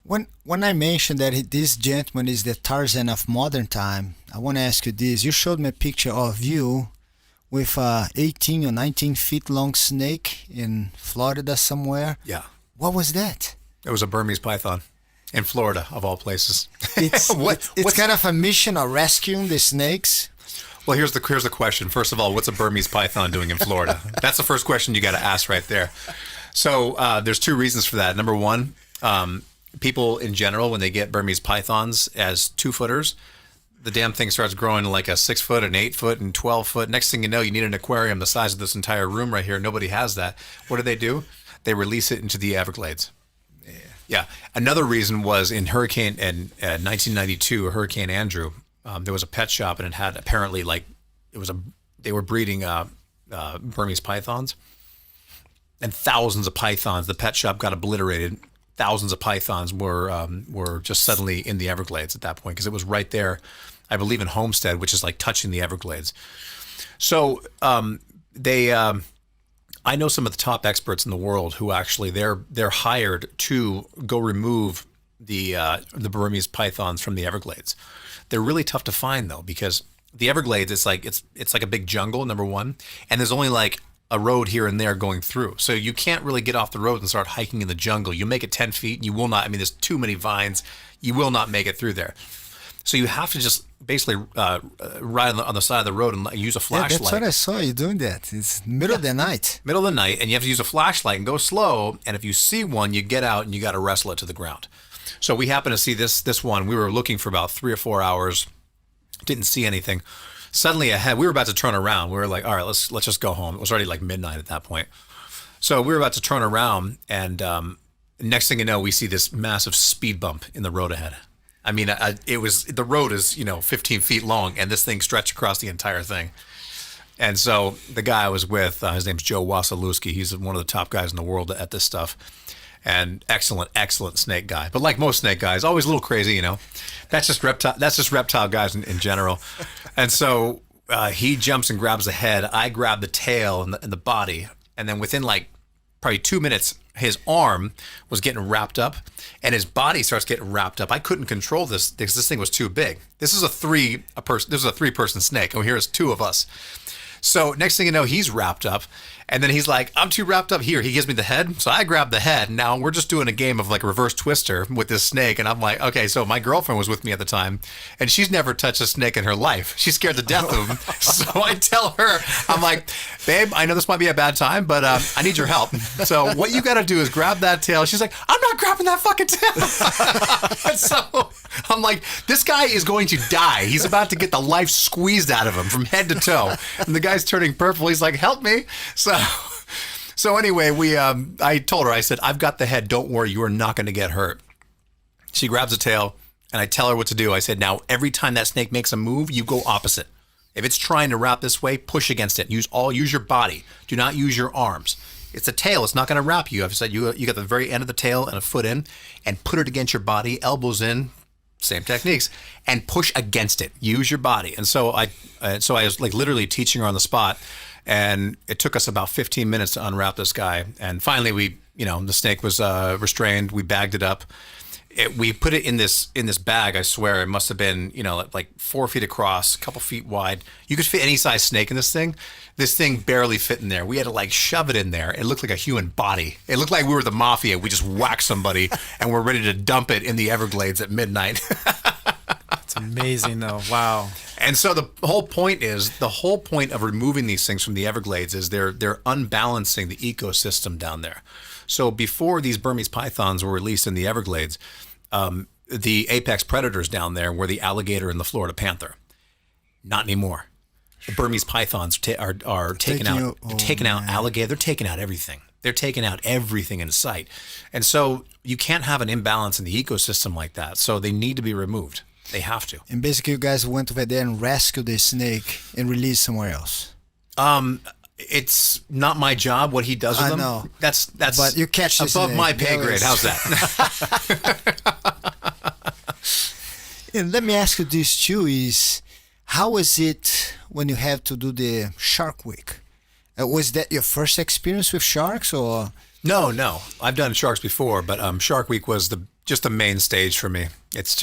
When I mentioned that this gentleman is the Tarzan of modern time, I want to ask you this. You showed me a picture of you with a 18 or 19 feet long snake in Florida somewhere. Yeah. What was that? It was a Burmese python in Florida, of all places. It's kind of a mission of rescuing the snakes. Well, here's the question. First of all, what's a Burmese python doing in Florida? That's the first question you got to ask right there. So there's two reasons for that. Number one, people in general, when they get Burmese pythons as 2-footers, the damn thing starts growing to like a 6 foot, an 8 foot, and 12 foot. Next thing you know, you need an aquarium the size of this entire room right here. Nobody has that. What do? They release it into the Everglades. Yeah. Another reason was in 1992, Hurricane Andrew. There was a pet shop and it had apparently they were breeding Burmese pythons, and thousands of pythons. The pet shop got obliterated. Thousands of pythons were just suddenly in the Everglades at that point because it was right there, I believe in Homestead, which is like touching the Everglades. So I know some of the top experts in the world who actually they're hired to go remove the Burmese pythons from the Everglades. They're really tough to find though, because the Everglades it's like a big jungle, number one, and there's only like a road here and there going through. So you can't really get off the road and start hiking in the jungle. You make it 10 feet and you will not, I mean, there's too many vines. You will not make it through there. So you have to just basically ride on the side of the road and use a flashlight. Yeah, that's what I saw you doing that. It's middle of the night. Middle of the night, and you have to use a flashlight and go slow. And if you see one, you get out and you got to wrestle it to the ground. So we happened to see this one. We were looking for about 3 or 4 hours. Didn't see anything. Suddenly ahead, we were about to turn around. We were like, all right, let's just go home. It was already like midnight at that point. So we were about to turn around, and next thing you know, we see this massive speed bump in the road ahead. I mean, the road is 15 feet long, and this thing stretched across the entire thing. And so the guy I was with, his name's Joe Wasilewski. He's one of the top guys in the world at this stuff. And excellent snake guy. But like most snake guys, always a little crazy, That's just reptile guys in general. And so he jumps and grabs the head. I grab the tail and the body. And then within like probably 2 minutes, his arm was getting wrapped up and his body starts getting wrapped up. I couldn't control this because this thing was too big. This is a 3-person snake. And here's 2 of us. So next thing you know, he's wrapped up. And then he's like, I'm too wrapped up here. He gives me the head. So I grab the head. Now we're just doing a game of like reverse twister with this snake. And I'm like, okay, so my girlfriend was with me at the time and she's never touched a snake in her life. She's scared to death of them. So I tell her, I'm like, babe, I know this might be a bad time, but I need your help. So what you got to do is grab that tail. She's like, I'm not grabbing that fucking tail. And so I'm like, this guy is going to die. He's about to get the life squeezed out of him from head to toe. And the guy's turning purple. He's like, help me. So anyway, I told her, I said, I've got the head. Don't worry. You are not going to get hurt. She grabs the tail and I tell her what to do. I said, now every time that snake makes a move, you go opposite. If it's trying to wrap this way, push against it. Use your body. Do not use your arms. It's a tail. It's not going to wrap you. I've said, you got the very end of the tail and a foot in and put it against your body, elbows in, same techniques, and push against it. Use your body. And so I was like literally teaching her on the spot. And it took us about 15 minutes to unwrap this guy. And finally, the snake was restrained. We bagged it up. We put it in this bag. I swear it must have been, like 4 feet across, a couple feet wide. You could fit any size snake in this thing. This thing barely fit in there. We had to like shove it in there. It looked like a human body. It looked like we were the mafia. We just whacked somebody and we're ready to dump it in the Everglades at midnight. It's amazing though. Wow. And so the whole point of removing these things from the Everglades is they're unbalancing the ecosystem down there. So before these Burmese pythons were released in the Everglades, the apex predators down there were the alligator and the Florida panther. Not anymore. The Burmese pythons are taking out alligator. They're taking out everything. They're taking out everything in sight. And so you can't have an imbalance in the ecosystem like that. So they need to be removed. They have to. And basically, you guys went over there and rescued the snake and released somewhere else. It's not my job what he does with them. I know. That's but you catch the above snake. my pay grade. How's that? And let me ask you this too: is how is it when you have to do the Shark Week? Was that your first experience with sharks, or? No. I've done sharks before, but Shark Week was just the main stage for me. It's